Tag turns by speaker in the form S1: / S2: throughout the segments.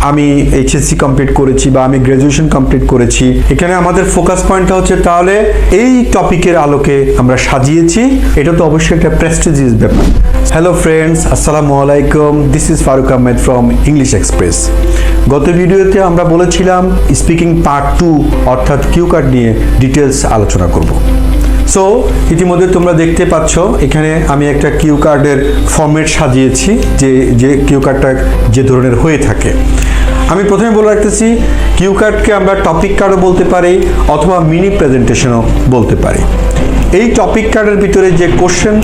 S1: আমি HSC complete করেছি বা আমি গ্র্যাজুয়েশন কমপ্লিট করেছি। এখানে আমাদের ফোকাস পয়েন্টটা হচ্ছে তাহলে এই টপিকের আলোকে আমরা সাজিয়েছি, এটা তো অবশ্যই একটা প্রেস্টিজিয়াস ব্যাপার। হ্যালো ফ্রেন্ডস, আসসালামু আলাইকুম, this is Farooq Ahmed from English Express. গত ভিডিওতে আমরা বলেছিলাম স্পিকিং পার্ট 2 অর্থাৎ কিউ কার্ড নিয়ে ডিটেলস আলোচনা করব। সো ইতিমধ্যে তোমরা দেখতে পাচ্ছ এখানে আমি একটা কিউ কার্ডের ফরম্যাট সাজিয়েছি, যে কিউ কার্ডটা যে ধরনের হয়ে থাকে। আমি প্রথমে বলে রাখতেছি, কিউ কার্ডকে আমরা টপিক কার্ডও বলতে পারি অথবা মিনি প্রেজেন্টেশনও বলতে পারি। এই টপিক কার্ডের ভিতরে যে কোশ্চেন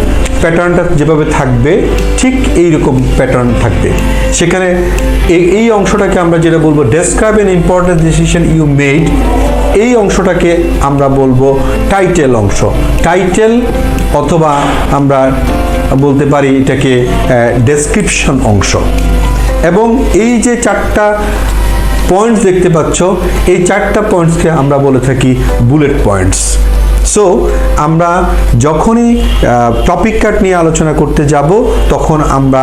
S1: প্যাটার্নটা যেভাবে থাকবে ঠিক এইরকম প্যাটার্ন থাকবে। সেখানে এই অংশটাকে আমরা যেটা বলবো describe an important decision you made, এই অংশটাকে আমরা বলবো টাইটেল অংশ, টাইটেল অথবা আমরা বলতে পারি এটাকে ডেসক্রিপশন অংশ। এবং এই যে চারটা পয়েন্টস দেখতে পাচ্ছ, এই চারটা পয়েন্টসকে আমরা বলে থাকি বুলেট পয়েন্টস। সো আমরা যখনই টপিক কার্ড নিয়ে আলোচনা করতে যাব তখন আমরা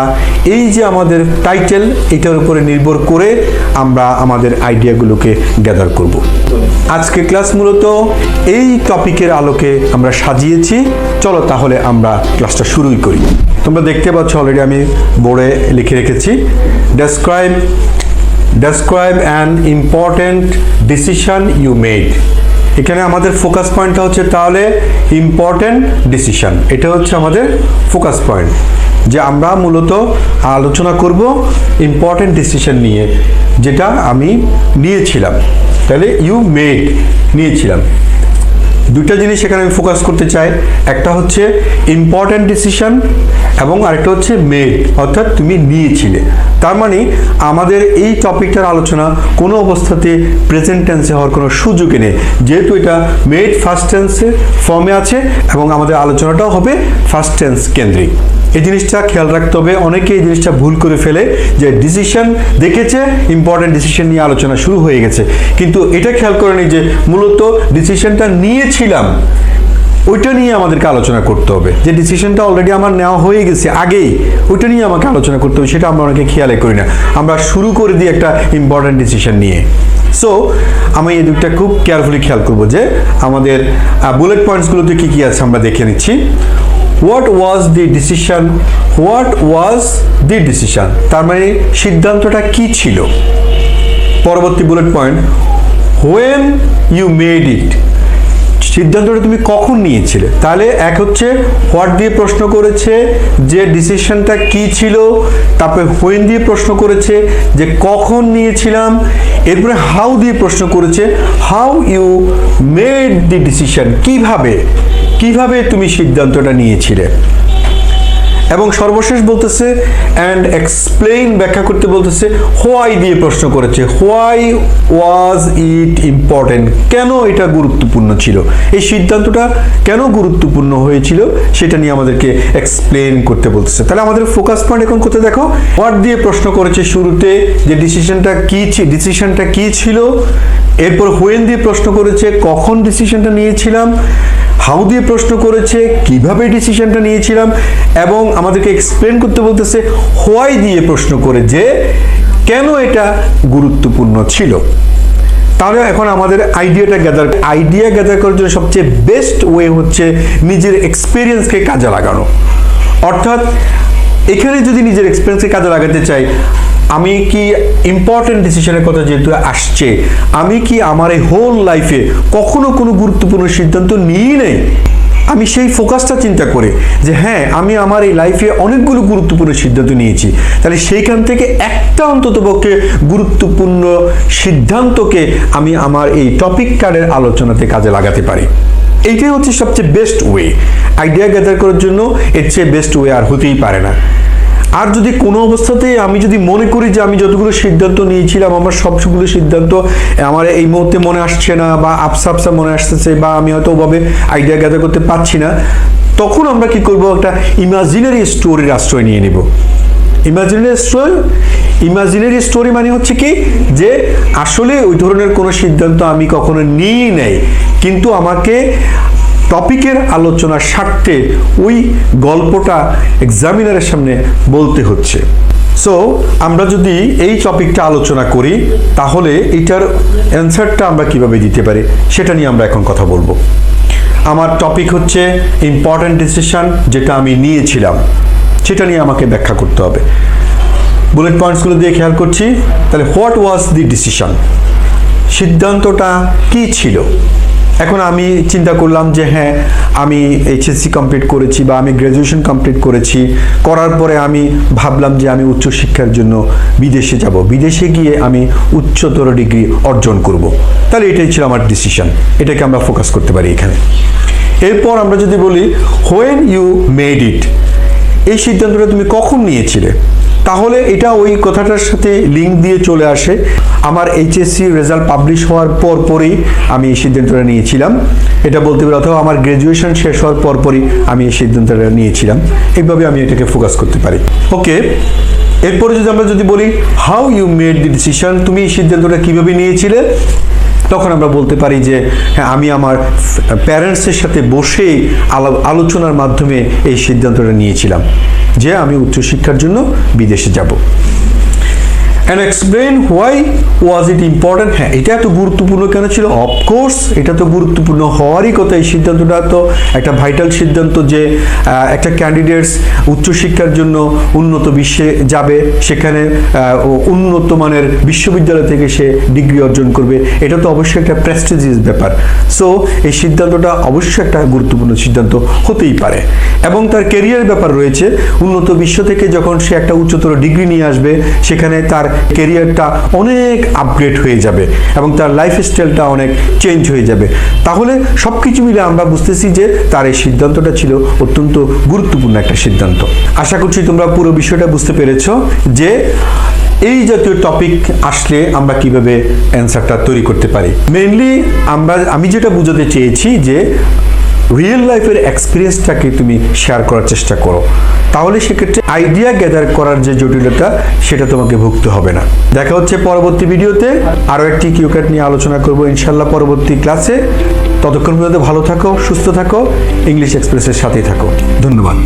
S1: এই যে আমাদের টাইটেল, এটার উপরে নির্ভর করে আমরা আমাদের আইডিয়াগুলোকে গ্যাদার করব। আজকে ক্লাস মূলত এই টপিকের আলোকে আমরা সাজিয়েছি। চলো তাহলে আমরা ক্লাসটা শুরুই করি। তোমরা দেখতে পাচ্ছ অলরেডি আমি বোর্ডে লিখে রেখেছি, describe an important decision you made. এখানে আমাদের ফোকাস পয়েন্টটা হচ্ছে তাহলে ইম্পর্টেন্ট ডিসিশন, এটা হচ্ছে আমাদের ফোকাস পয়েন্ট, যে আমরা মূলত আলোচনা করব ইম্পর্টেন্ট ডিসিশন নিয়ে, যেটা আমি নিয়েছিলাম। তাহলে ইউ মেড, নিয়েছিলাম। দুইটা জিনিস এখানে আমি ফোকাস করতে চাই, একটা হচ্ছে ইম্পর্টেন্ট ডিসিশন এবং আরেকটা হচ্ছে মেড, অর্থাৎ তুমি নিয়েছিলে। তার মানে আমাদের এই টপিকটার আলোচনা কোনো অবস্থাতে প্রেজেন্ট টেন্সে হওয়ার কোনো সুযোগই নেই, যেহেতু এটা মেড ফার্স্ট টেন্সের ফর্মে আছে এবং আমাদের আলোচনাটাও হবে ফার্স্ট টেন্স কেন্দ্রিক। এই জিনিসটা খেয়াল রাখতে হবে। অনেকে এই জিনিসটা ভুল করে ফেলে যে ডিসিশন দেখেছে, ইম্পর্টেন্ট ডিসিশন নিয়ে আলোচনা শুরু হয়ে গেছে, কিন্তু এটা খেয়াল করেনি যে মূলত ডিসিশনটা নিয়েছিলাম ওইটা নিয়ে আমাদেরকে আলোচনা করতে হবে। যে ডিসিশনটা অলরেডি আমার নেওয়া হয়ে গেছে আগেই, ওইটা নিয়ে আমাকে আলোচনা করতে হবে, সেটা আমরা অনেকে খেয়ালই করি না। আমরা শুরু করে দিই একটা ইম্পর্টেন্ট ডিসিশন নিয়ে। সো আমি এই দুটো খুব কেয়ারফুলি খেয়াল করবো যে আমাদের বুলেট পয়েন্টসগুলোতে কী কী আছে আমরা দেখে নিচ্ছি। What was the decision, what was the decision, তার মানে সিদ্ধান্তটা কি ছিল। পরবর্তী bullet point, when you made it, সিদ্ধান্তটা তুমি কখন নিয়েছিলে। তাহলে এক হচ্ছে হোয়াট দিয়ে প্রশ্ন করেছে যে ডিসিশনটা কি ছিল, তারপরে হোয়েন দিয়ে প্রশ্ন করেছে যে কখন নিয়েছিলাম, এরপরে হাউ দিয়ে প্রশ্ন করেছে how you made the decision, কিভাবে তুমি সিদ্ধান্তটা নিয়েছিলে। এবং সর্বশেষ বলতেছে অ্যান্ড এক্সপ্লেইন, ব্যাখ্যা করতে বলতেছে হোয়াই দিয়ে প্রশ্ন করেছে, হোয়াই ওয়াজ ইট ইম্পর্টেন্ট, কেন এটা গুরুত্বপূর্ণ ছিল, এই সিদ্ধান্তটা কেন গুরুত্বপূর্ণ হয়েছিল সেটা নিয়ে আমাদেরকে এক্সপ্লেইন করতে বলতেছে। তাহলে আমাদের ফোকাস পয়েন্ট এখন কোথায় দেখো, হোয়াট দিয়ে প্রশ্ন করেছে শুরুতে যে ডিসিশনটা কি ছিল, এরপর হোয়েন দিয়ে প্রশ্ন করেছে কখন ডিসিশনটা নিয়েছিলাম, হাউ দিয়ে প্রশ্ন করেছে কিভাবে ডিসিশনটা নিয়েছিলাম, এবং আমাদেরকে এক্সপ্লেন করতে বলতেছে হোয়াই দিয়ে প্রশ্ন করে যে কেন এটা গুরুত্বপূর্ণ ছিল। তাহলে এখন আমাদের আইডিয়া গ্যাদার করার জন্য সবচেয়ে বেস্ট ওয়ে হচ্ছে নিজের এক্সপিরিয়েন্সকে কাজে লাগানো। অর্থাৎ এখানে যদি নিজের এক্সপিরিয়েন্সকে কাজে লাগাতে চাই, আমি কি ইম্পর্টেন্ট ডিসিশনের কথা যেহেতু আসছে, আমি কি আমার এই হোল লাইফে কখনো কোনো গুরুত্বপূর্ণ সিদ্ধান্ত নিই নেই, আমি সেই ফোকাসটা চিন্তা করে যে হ্যাঁ আমি আমার এই লাইফে অনেকগুলো গুরুত্বপূর্ণ সিদ্ধান্ত নিয়েছি, তাহলে সেইখান থেকে একটা অন্ততপক্ষে গুরুত্বপূর্ণ সিদ্ধান্তকে আমি আমার এই টপিক কার্ডের আলোচনাতে কাজে লাগাতে পারি। এইটাই হচ্ছে সবচেয়ে বেস্ট ওয়ে আইডিয়া গ্যাদার করার জন্য। এর চেয়ে বেস্ট ওয়ে আর হতেই পারে না। আর যদি কোনো অবস্থাতে আমি যদি মনে করি যে আমি যতগুলো সিদ্ধান্ত নিয়েছিলাম আমার সবগুলো সিদ্ধান্ত আমার এই মুহূর্তে মনে আসছে না, বা আফসা মনে আসতেছে, বা আমি হয়তো ওভাবে আইডিয়া গ্যাদার করতে পারছি না, তখন আমরা কি করব, একটা ইমাজিনারি স্টোরির আশ্রয় নিয়ে নেব। ইমাজিনারি স্টোরি মানে হচ্ছে কি, যে আসলে ওই ধরনের কোনো সিদ্ধান্ত আমি কখনো নিই নাই, কিন্তু আমাকে টপিকের আলোচনার স্বার্থে ওই গল্পটা এক্সামিনারের সামনে বলতে হচ্ছে। সো আমরা যদি এই টপিকটা আলোচনা করি তাহলে এটার অ্যান্সারটা আমরা কিভাবে দিতে পারি সেটা নিয়ে আমরা এখন কথা বলবো। আমার টপিক হচ্ছে ইম্পর্ট্যান্ট ডিসিশন, যেটা আমি নিয়েছিলাম সেটা নিয়ে আমাকে ব্যাখ্যা করতে হবে। বুলেট পয়েন্টসগুলো দিয়ে খেয়াল করছি। তাহলে হোয়াট ওয়াজ দি ডিসিশন, সিদ্ধান্তটা কি ছিল? এখন আমি চিন্তা করলাম যে হ্যাঁ, আমি এইচএসসি কমপ্লিট করেছি বা আমি গ্র্যাজুয়েশন কমপ্লিট করেছি, করার পরে আমি ভাবলাম যে আমি উচ্চশিক্ষার জন্য বিদেশে যাব, বিদেশে গিয়ে আমি উচ্চতর ডিগ্রি অর্জন করব। তাহলে এটাই ছিল আমার ডিসিশন, এটাকে আমরা ফোকাস করতে পারি এখানে। এরপর আমরা যদি বলি হোয়েন ইউ মেড ইট, এই সিদ্ধান্তটা তুমি কখন নিয়েছিলে, তাহলে এটা ওই কথাটার সাথে লিঙ্ক দিয়ে চলে আসে। আমার এইচএসসি রেজাল্ট পাবলিশ হওয়ার পরই আমি এই সিদ্ধান্তটা নিয়েছিলাম, এটা বলতে পারি, অথবা আমার গ্র্যাজুয়েশন শেষ হওয়ার পরই আমি এই সিদ্ধান্তটা নিয়েছিলাম। এইভাবে আমি এটাকে ফোকাস করতে পারি। ওকে, এরপরে যদি আমরা বলি how you made the decision, তুমি এই সিদ্ধান্তটা কীভাবে নিয়েছিলে, তখন আমরা বলতে পারি যে হ্যাঁ, আমি আমার প্যারেন্টসের সাথে বসে আলোচনার মাধ্যমে এই সিদ্ধান্তটা নিয়েছিলাম যে আমি উচ্চশিক্ষার জন্য বিদেশে যাব। And explain why was it important, হ্যাঁ এটা এত গুরুত্বপূর্ণ কেন ছিল? অফকোর্স এটা তো গুরুত্বপূর্ণ হওয়ারই কথা। এই সিদ্ধান্তটা তো একটা ভাইটাল সিদ্ধান্ত যে একটা ক্যান্ডিডেটস উচ্চশিক্ষার জন্য উন্নত বিশ্বে যাবে, সেখানে উন্নত মানের বিশ্ববিদ্যালয় থেকে সে ডিগ্রি অর্জন করবে, এটা তো অবশ্যই একটা প্রেস্টিজিয়াস ব্যাপার। সো এই সিদ্ধান্তটা অবশ্যই একটা গুরুত্বপূর্ণ সিদ্ধান্ত হতেই পারে। এবং তার কেরিয়ার ব্যাপার রয়েছে, উন্নত বিশ্ব থেকে যখন সে একটা উচ্চতর ডিগ্রি নিয়ে আসবে, সেখানে তার কেরিয়ারটা অনেক আপগ্রেড হয়ে যাবে এবং তার লাইফস্টাইলটা অনেক চেঞ্জ হয়ে যাবে। তাহলে সব কিছু মিলে আমরা বুঝতেছি যে তার এই সিদ্ধান্তটা ছিল অত্যন্ত গুরুত্বপূর্ণ একটা সিদ্ধান্ত। আশা করছি তোমরা পুরো বিষয়টা বুঝতে পেরেছো যে এই জাতীয় টপিক আসলে আমরা কিভাবে অ্যান্সারটা তৈরি করতে পারি। মেইনলি আমি যেটা বোঝাতে চেয়েছি যে রিয়েল লাইফের এক্সপিরিয়েন্সটাকে তুমি শেয়ার করার চেষ্টা করো, তাহলে সেক্ষেত্রে আইডিয়া গ্যাদার করার যে জটিলতা সেটা তোমাকে ভুগতে হবে না। দেখা হচ্ছে পরবর্তী ভিডিওতে, আরও একটি কিউক্যাট নিয়ে আলোচনা করবো ইনশাল্লাহ পরবর্তী ক্লাসে। ততক্ষণ পর্যন্ত ভালো থাকো, সুস্থ থাকো, ইংলিশ এক্সপ্রেসের সাথেই থাকো। ধন্যবাদ।